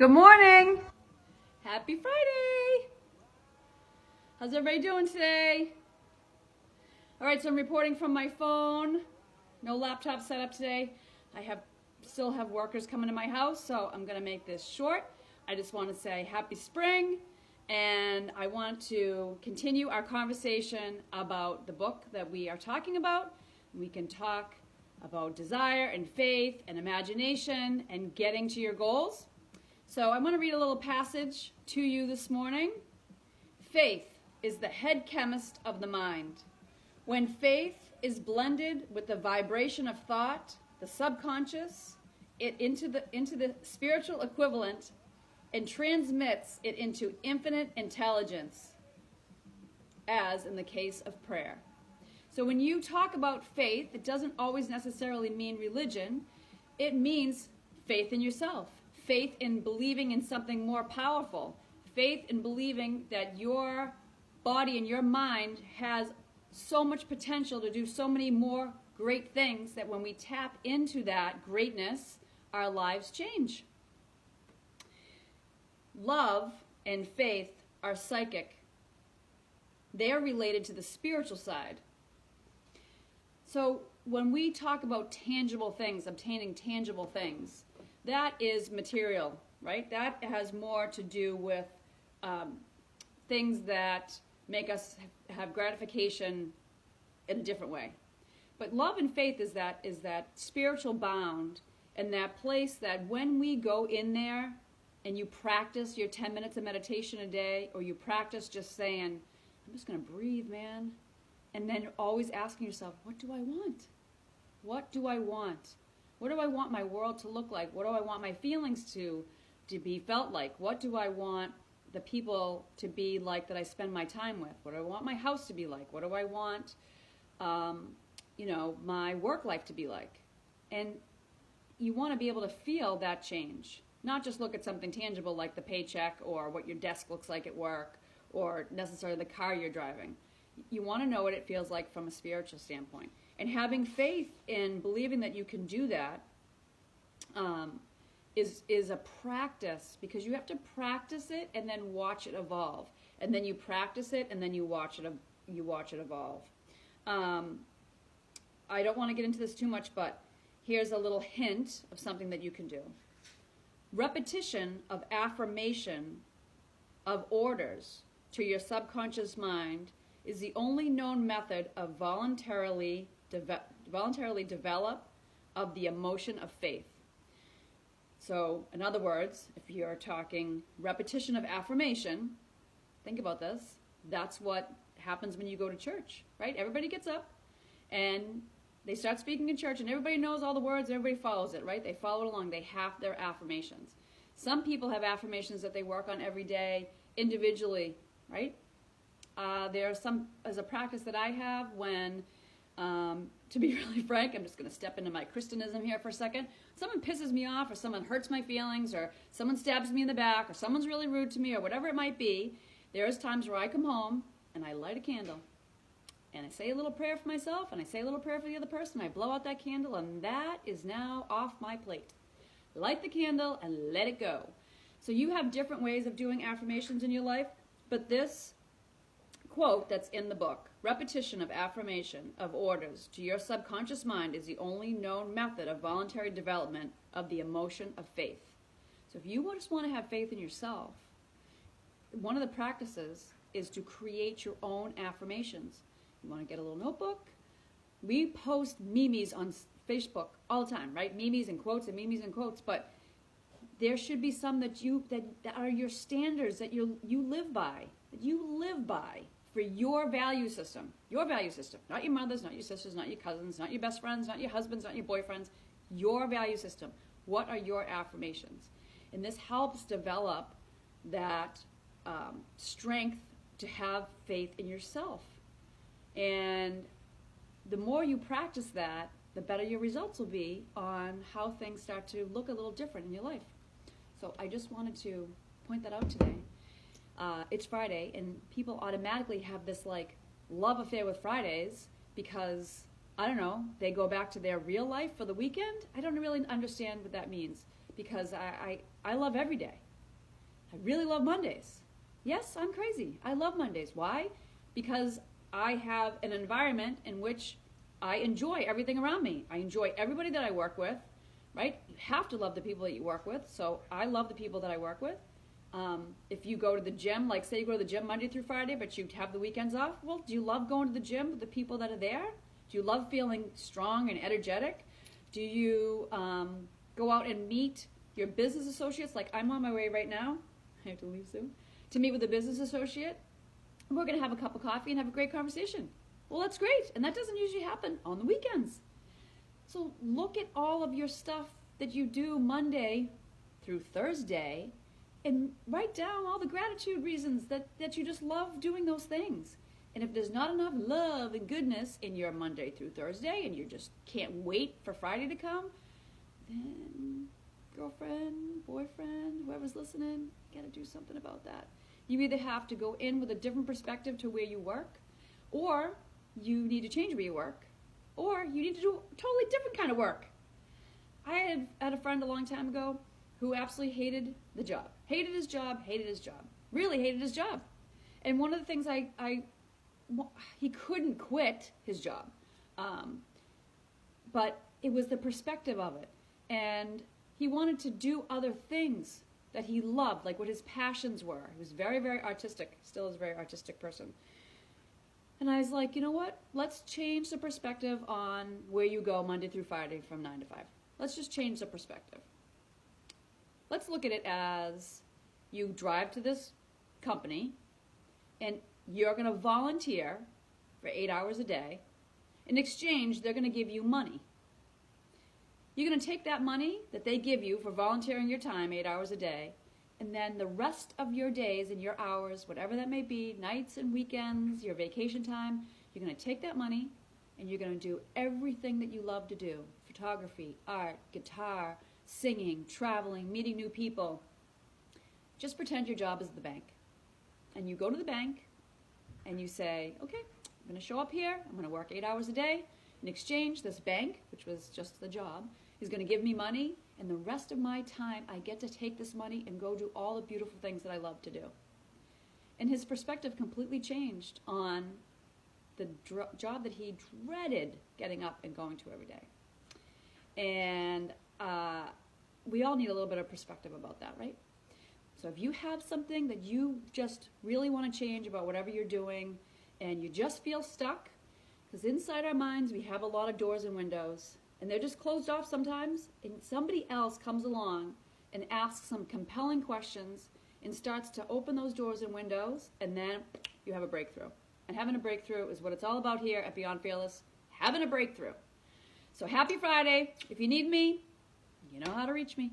Good morning. Happy Friday! How's everybody doing today? All right, so I'm reporting from my phone. No laptop set up today. Still have workers coming to my house, so I'm gonna make this short. I just want to say happy spring, and I want to continue our conversation about the book that we are talking about. We can talk about desire and faith and imagination and getting to your goals. So I'm going to read a little passage to you this morning. Faith is the head chemist of the mind. When faith is blended with the vibration of thought, the subconscious, into the spiritual equivalent, and transmits it into infinite intelligence, as in the case of prayer. So when you talk about faith, it doesn't always necessarily mean religion. It means faith in yourself, faith in believing in something more powerful, faith in believing that your body and your mind has so much potential to do so many more great things that when we tap into that greatness, our lives change. Love and faith are psychic. They are related to the spiritual side. So when we talk about tangible things, obtaining tangible things, that is material, right? That has more to do with things that make us have gratification in a different way. But love and faith is that spiritual bound, and that place that when we go in there and you practice your 10 minutes of meditation a day, or you practice just saying, I'm just going to breathe, man. And then always asking yourself, what do I want? What do I want? What do I want my world to look like? What do I want my feelings to be felt like? What do I want the people to be like that I spend my time with? What do I want my house to be like? What do I want, my work life to be like? And you want to be able to feel that change, not just look at something tangible like the paycheck or what your desk looks like at work or necessarily the car you're driving. You want to know what it feels like from a spiritual standpoint. And having faith in believing that you can do that is a practice, because you have to practice it and then watch it evolve. And then you practice it and then you watch it evolve. I don't want to get into this too much, but here's a little hint of something that you can do. Repetition of affirmation of orders to your subconscious mind is the only known method of voluntarily develop of the emotion of faith. So, in other words, if you're talking repetition of affirmation, think about this. That's what happens when you go to church, right? Everybody gets up and they start speaking in church, and everybody knows all the words, and everybody follows it, right? They follow it along. They have their affirmations. Some people have affirmations that they work on every day individually, right? There's a practice that I have when, to be really frank, I'm just going to step into my Christianism here for a second. Someone pisses me off, or someone hurts my feelings, or someone stabs me in the back, or someone's really rude to me, or whatever it might be. There's times where I come home and I light a candle, and I say a little prayer for myself, and I say a little prayer for the other person. I blow out that candle, and that is now off my plate. Light the candle and let it go. So you have different ways of doing affirmations in your life, but this quote that's in the book, repetition of affirmation of orders to your subconscious mind is the only known method of voluntary development of the emotion of faith. So if you just want to have faith in yourself, one of the practices is to create your own affirmations. You want to get a little notebook. We post memes on Facebook all the time, right? Memes and quotes, but there should be some that are your standards that you live by, for your value system, not your mother's, not your sister's, not your cousins, not your best friends, not your husbands, not your boyfriends, your value system. What are your affirmations? And this helps develop that strength to have faith in yourself. And the more you practice that, the better your results will be on how things start to look a little different in your life. So I just wanted to point that out today. It's Friday, and people automatically have this love affair with Fridays because, I don't know, they go back to their real life for the weekend. I don't really understand what that means, because I love every day. I really love Mondays. Yes, I'm crazy. I love Mondays. Why? Because I have an environment in which I enjoy everything around me. I enjoy everybody that I work with, right? You have to love the people that you work with. So I love the people that I work with. If you go to the gym, like say you go to the gym Monday through Friday, but you have the weekends off, well, do you love going to the gym with the people that are there? Do you love feeling strong and energetic? Do you go out and meet your business associates? Like I'm on my way right now, I have to leave soon, to meet with a business associate. We're going to have a cup of coffee and have a great conversation. Well, that's great. And that doesn't usually happen on the weekends. So look at all of your stuff that you do Monday through Thursday and write down all the gratitude reasons that you just love doing those things. And if there's not enough love and goodness in your Monday through Thursday and you just can't wait for Friday to come, then girlfriend, boyfriend, whoever's listening, you got to do something about that. You either have to go in with a different perspective to where you work, or you need to change where you work, or you need to do a totally different kind of work. I had a friend a long time ago who absolutely hated the job. Hated his job, really hated his job. And one of the things he couldn't quit his job. But it was the perspective of it. And he wanted to do other things that he loved, like what his passions were. He was very, very artistic, still is a very artistic person. And I was like, you know what? Let's change the perspective on where you go Monday through Friday from 9 to 5. Let's just change the perspective. Let's look at it as you drive to this company and you're going to volunteer for 8 hours a day. In exchange, they're going to give you money. You're going to take that money that they give you for volunteering your time 8 hours a day, and then the rest of your days and your hours, whatever that may be, nights and weekends, your vacation time, you're going to take that money and you're going to do everything that you love to do. Photography, art, guitar, singing, traveling, meeting new people. Just pretend your job is at the bank. And you go to the bank and you say, okay, I'm going to show up here. I'm going to work 8 hours a day. In exchange, this bank, which was just the job, is going to give me money. And the rest of my time, I get to take this money and go do all the beautiful things that I love to do. And his perspective completely changed on the job that he dreaded getting up and going to every day. And we all need a little bit of perspective about that, right? So if you have something that you just really want to change about whatever you're doing and you just feel stuck, because inside our minds we have a lot of doors and windows and they're just closed off sometimes, and somebody else comes along and asks some compelling questions and starts to open those doors and windows, and then you have a breakthrough. And having a breakthrough is what it's all about here at Beyond Fearless, having a breakthrough. So happy Friday. If you need me, you know how to reach me.